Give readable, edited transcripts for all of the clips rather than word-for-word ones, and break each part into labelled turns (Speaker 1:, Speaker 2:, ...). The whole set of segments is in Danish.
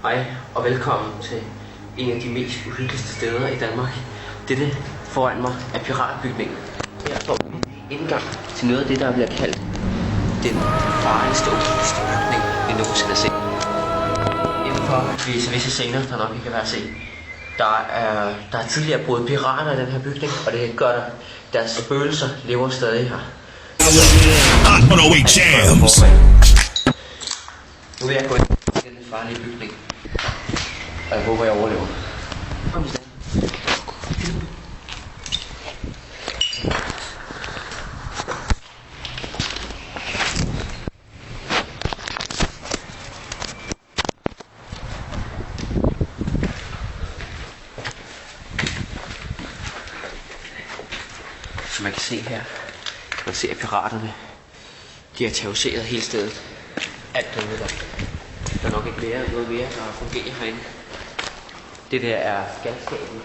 Speaker 1: Hej og velkommen til en af de mest uhyggeligste steder i Danmark. Dette foran mig er piratbygningen. Her får vi indgang til noget af det, der bliver kaldt den farligste og uhyggeligste bygning, vi nogensinde har set. Indenfor visse scener, der nok ikke kan være at se. Der er tidligere boet pirater i den her bygning, og det gør der. Deres spøgelser lever stadig her. Nu vil jeg gå ind i den farlige bygning, og jeg håber, jeg overlever. Kom i stand. Som man kan se her, kan man se, at piraterne de har terroriseret hele stedet. Alt derude der er nok ikke noget mere, der fungerer herinde. Det der er galskaben.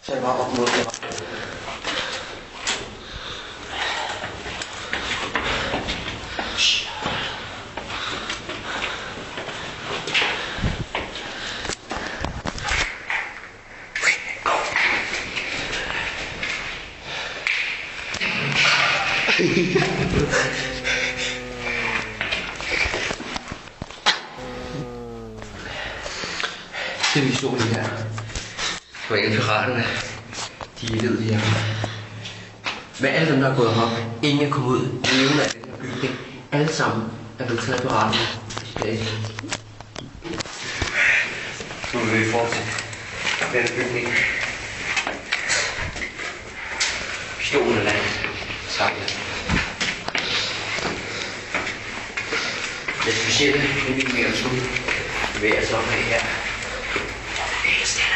Speaker 1: Så er det bare op mod det. Det vi så lige her. Det var en af piraterne. De led her. Med alle dem, der er gået op, ingen er kommet ud levende af den her bygning. Alle sammen er blevet taget af piraterne i dag. Nu vil vi fortsætte den bygning. Pistolen er landet. Sejlet. Det specielle bygning mere skud bevæger sig op her. Helt stille.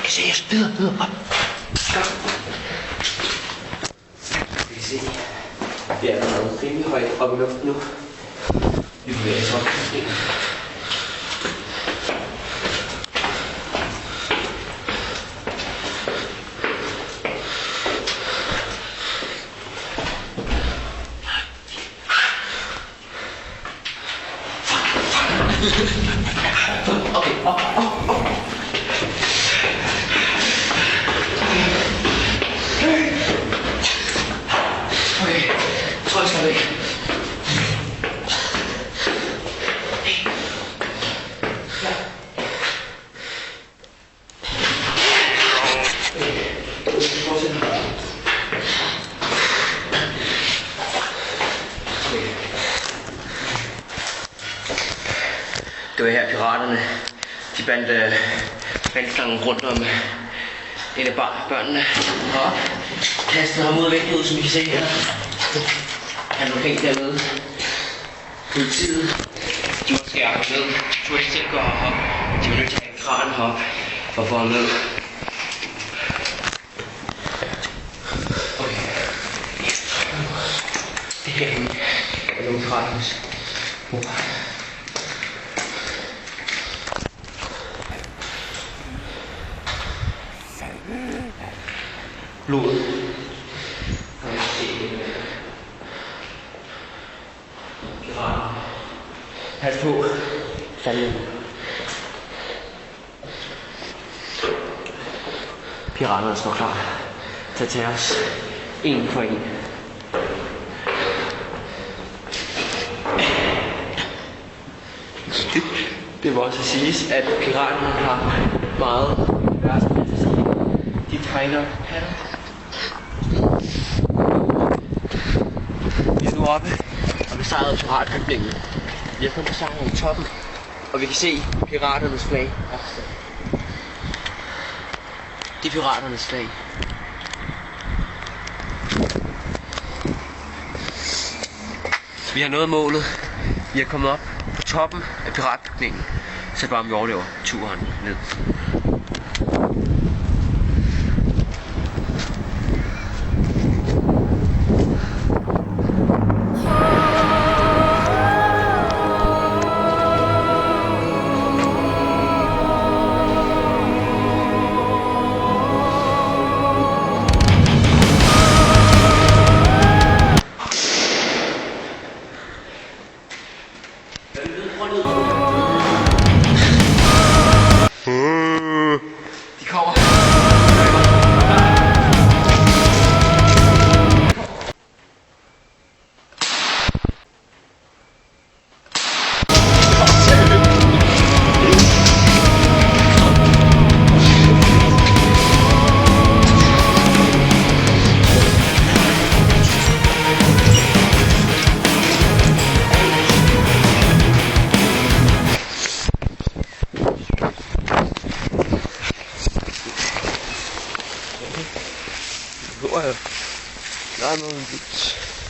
Speaker 1: Se, jeg spidder op. Vi kan se, det er allerede rimelig højt oppe i luften nu. Vi bevæger os op. Okay, jeg tror, jeg skal væk. Det var her piraterne, de bandt vandslangen rundt om en af børnene og kastede ham ud af vinduet, som I kan se her. Han var hængt dernede. Politiet, de måtte skære ham ned. De tog ikke til at gå herop. De var nødt til at have en kran herop for at få ham ned. Okay. Det her er nogle piraternes mor. Blod. Pas på. Falde. Piraterne står klar til at tage os en for en. Det må også siges, at piraterne har meget værste fantasi. De tegner patter. Vi er nu oppe og besejret piratbygningen. Vi har kun besejret i toppen, og vi kan se piraternes flag. Det er piraternes flag. Vi har nået målet. Vi er kommet op på toppen af piratbygningen. Så bare om vi overlever turen ned. De kommer. Nej, noget